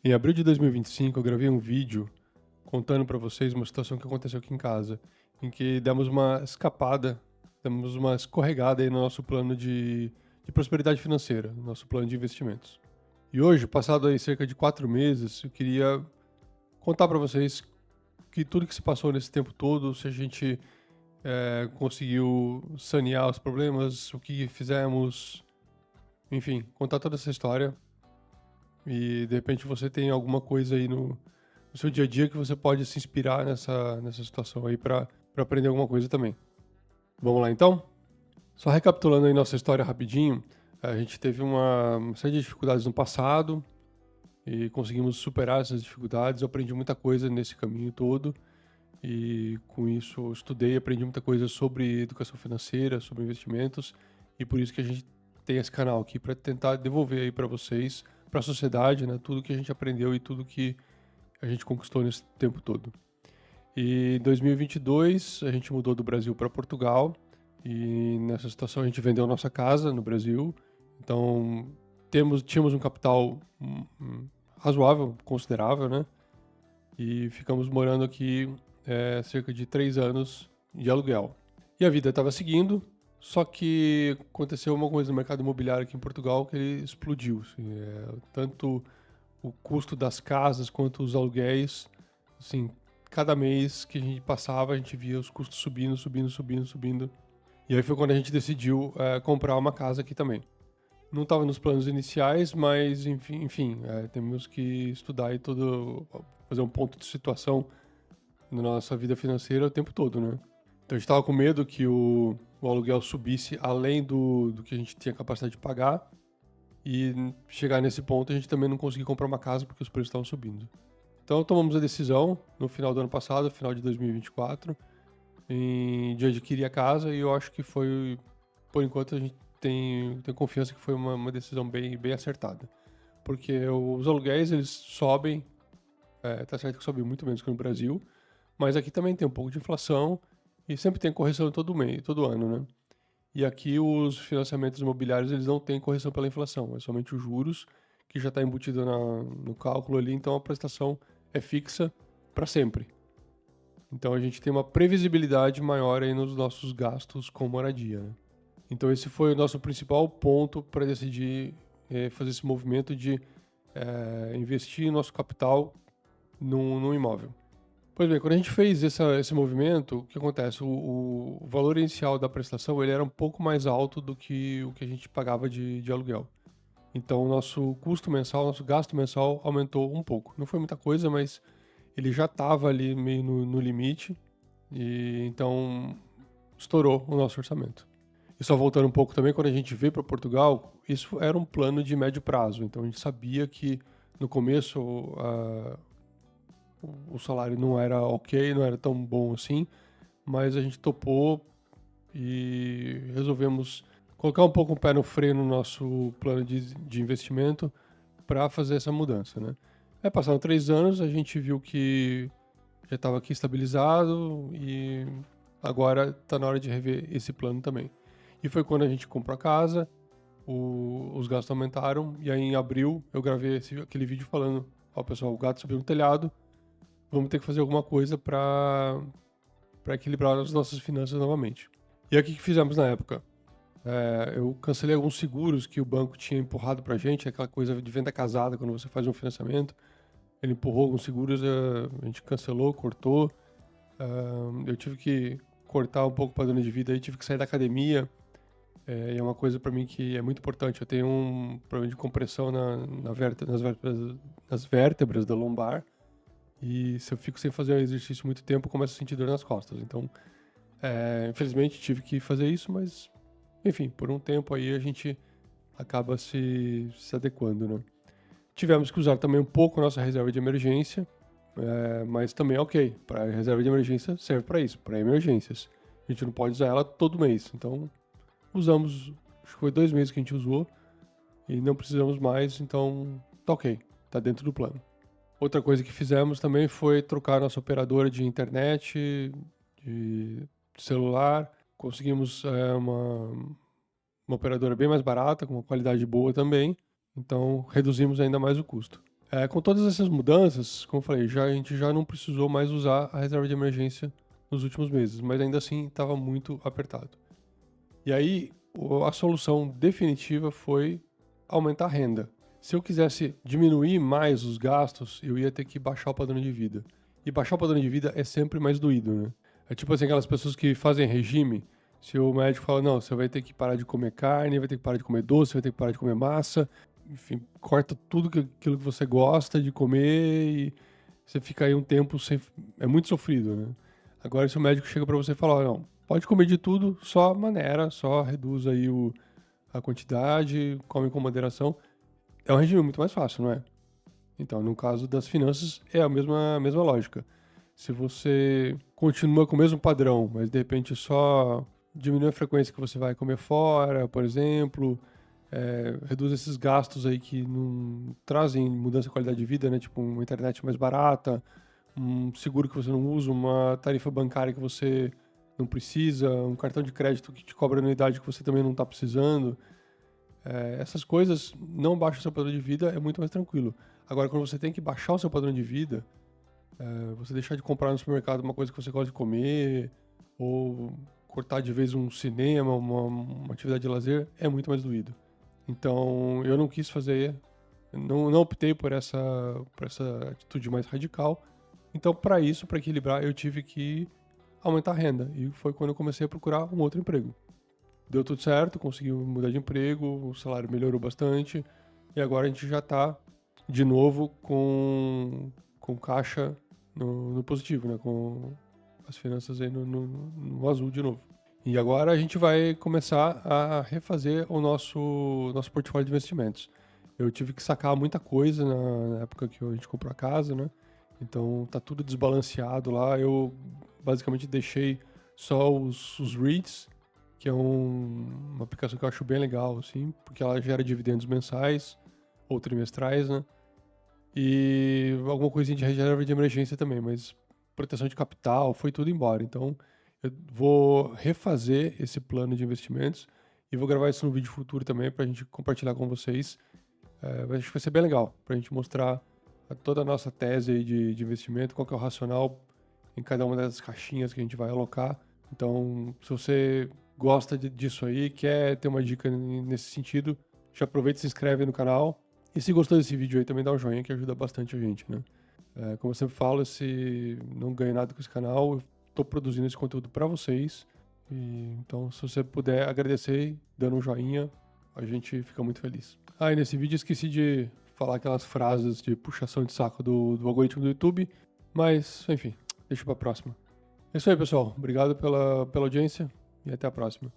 Em abril de 2025, eu gravei um vídeo contando para vocês uma situação que aconteceu aqui em casa, em que demos uma escapada, demos uma escorregada aí no nosso plano de prosperidade financeira, no nosso plano de investimentos. E hoje, passado aí cerca de 4 meses, eu queria contar para vocês que tudo que se passou nesse tempo todo, se a gente conseguiu sanear os problemas, o que fizemos, enfim, contar toda essa história. E de repente você tem alguma coisa aí no seu dia a dia que você pode se inspirar nessa situação aí para aprender alguma coisa também. Vamos lá então? Só recapitulando aí nossa história rapidinho, a gente teve uma série de dificuldades no passado e conseguimos superar essas dificuldades. Eu aprendi muita coisa nesse caminho todo e com isso eu estudei, aprendi muita coisa sobre educação financeira, sobre investimentos e por isso que a gente tem esse canal aqui para tentar devolver aí para vocês, para a sociedade, né, tudo que a gente aprendeu e tudo que a gente conquistou nesse tempo todo. E em 2022 a gente mudou do Brasil para Portugal e nessa situação a gente vendeu nossa casa no Brasil. Então tínhamos um capital razoável, considerável, né? E ficamos morando aqui cerca de 3 anos de aluguel. E a vida estava seguindo, só que aconteceu uma coisa no mercado imobiliário aqui em Portugal que ele explodiu. Assim, tanto o custo das casas quanto os aluguéis, assim, cada mês que a gente passava, a gente via os custos subindo, subindo, subindo, subindo. E aí foi quando a gente decidiu comprar uma casa aqui também. Não estava nos planos iniciais, mas enfim, temos que estudar e fazer um ponto de situação na nossa vida financeira o tempo todo, né? Então a gente estava com medo que o aluguel subisse além do que a gente tinha capacidade de pagar e chegar nesse ponto a gente também não conseguia comprar uma casa porque os preços estavam subindo. Então tomamos a decisão no final do ano passado, final de 2024, de adquirir a casa e eu acho que foi, por enquanto a gente tem confiança que foi uma decisão bem acertada. Porque os aluguéis eles sobem, tá certo que sobe muito menos que no Brasil, mas aqui também tem um pouco de inflação e sempre tem correção todo mês, todo ano, né? E aqui os financiamentos imobiliários eles não têm correção pela inflação, é somente os juros que já está embutido no cálculo ali, então a prestação é fixa para sempre. Então a gente tem uma previsibilidade maior aí nos nossos gastos com moradia, né? Então esse foi o nosso principal ponto para decidir fazer esse movimento de investir nosso capital num imóvel. Pois bem, quando a gente fez esse movimento, o que acontece? O valor inicial da prestação ele era um pouco mais alto do que o que a gente pagava de aluguel. Então, o nosso custo mensal, nosso gasto mensal aumentou um pouco. Não foi muita coisa, mas ele já estava ali meio no limite e então estourou o nosso orçamento. E só voltando um pouco também, quando a gente veio para Portugal, isso era um plano de médio prazo. Então, a gente sabia que no começo o salário não era ok, não era tão bom assim, mas a gente topou e resolvemos colocar um pouco o pé no freio no nosso plano de investimento para fazer essa mudança, né? Aí passaram 3 anos, a gente viu que já estava aqui estabilizado e agora está na hora de rever esse plano também. E foi quando a gente comprou a casa, os gastos aumentaram e aí em abril eu gravei aquele vídeo falando, ó pessoal, o gato subiu no telhado, vamos ter que fazer alguma coisa para equilibrar as nossas finanças novamente. E aí o que fizemos na época? Eu cancelei alguns seguros que o banco tinha empurrado pra gente, aquela coisa de venda casada quando você faz um financiamento. Ele empurrou alguns seguros, a gente cancelou, cortou. Eu tive que cortar um pouco o padrão de vida, aí tive que sair da academia. E é uma coisa pra mim que é muito importante. Eu tenho um problema de compressão nas vértebras da lombar. E se eu fico sem fazer exercício muito tempo, eu começo a sentir dor nas costas. Então, infelizmente tive que fazer isso, mas enfim, por um tempo aí a gente acaba se adequando, né? Tivemos que usar também um pouco a nossa reserva de emergência, mas também ok, para reserva de emergência serve para isso, para emergências. A gente não pode usar ela todo mês, então usamos, acho que foi 2 meses que a gente usou e não precisamos mais, então tá ok, tá dentro do plano. Outra coisa que fizemos também foi trocar nossa operadora de internet, de celular. Conseguimos uma operadora bem mais barata, com uma qualidade boa também. Então reduzimos ainda mais o custo. Com todas essas mudanças, como eu falei, a gente já não precisou mais usar a reserva de emergência nos últimos meses, mas ainda assim estava muito apertado. E aí, a solução definitiva foi aumentar a renda. Se eu quisesse diminuir mais os gastos, eu ia ter que baixar o padrão de vida. E baixar o padrão de vida é sempre mais doído, né? É tipo assim, aquelas pessoas que fazem regime. Se o médico fala, não, você vai ter que parar de comer carne, vai ter que parar de comer doce, vai ter que parar de comer massa, enfim, corta tudo aquilo que você gosta de comer e você fica aí um tempo sem. É muito sofrido, né? Agora, se o médico chega pra você e fala, ó, não, pode comer de tudo, só maneira, só reduz aí a quantidade, come com moderação. É um regime muito mais fácil, não é? Então, no caso das finanças, é a mesma lógica. Se você continua com o mesmo padrão, mas de repente só diminui a frequência que você vai comer fora, por exemplo, reduz esses gastos aí que não trazem mudança de qualidade de vida, né? Tipo uma internet mais barata, um seguro que você não usa, uma tarifa bancária que você não precisa, um cartão de crédito que te cobra anuidade que você também não está precisando. Essas coisas não baixam o seu padrão de vida, é muito mais tranquilo. Agora, quando você tem que baixar o seu padrão de vida, você deixar de comprar no supermercado uma coisa que você gosta de comer, ou cortar de vez um cinema, uma atividade de lazer, é muito mais doído. Então, eu não quis fazer, não optei por essa atitude mais radical. Então, para isso, para equilibrar, eu tive que aumentar a renda. E foi quando eu comecei a procurar um outro emprego. Deu tudo certo, consegui mudar de emprego, o salário melhorou bastante. E agora a gente já está de novo com caixa no positivo, né? Com as finanças aí no azul de novo. E agora a gente vai começar a refazer o nosso portfólio de investimentos. Eu tive que sacar muita coisa na época que a gente comprou a casa, né? Então tá tudo desbalanceado lá. Eu basicamente deixei só os REITs, que é uma aplicação que eu acho bem legal, assim, porque ela gera dividendos mensais ou trimestrais, né? E alguma coisinha de reserva de emergência também, mas proteção de capital, foi tudo embora. Então, eu vou refazer esse plano de investimentos e vou gravar isso no vídeo futuro também para a gente compartilhar com vocês. Acho que vai ser bem legal para a gente mostrar toda a nossa tese aí de investimento, qual que é o racional em cada uma dessas caixinhas que a gente vai alocar. Então, se você gosta disso aí, quer ter uma dica nesse sentido, já aproveita e se inscreve no canal. E se gostou desse vídeo aí, também dá um joinha que ajuda bastante a gente, né? Como eu sempre falo, se não ganho nada com esse canal, eu tô produzindo esse conteúdo para vocês. Então, se você puder agradecer dando um joinha, a gente fica muito feliz. E nesse vídeo eu esqueci de falar aquelas frases de puxação de saco do algoritmo do YouTube, mas, enfim, deixa pra próxima. É isso aí, pessoal. Obrigado pela audiência e até a próxima.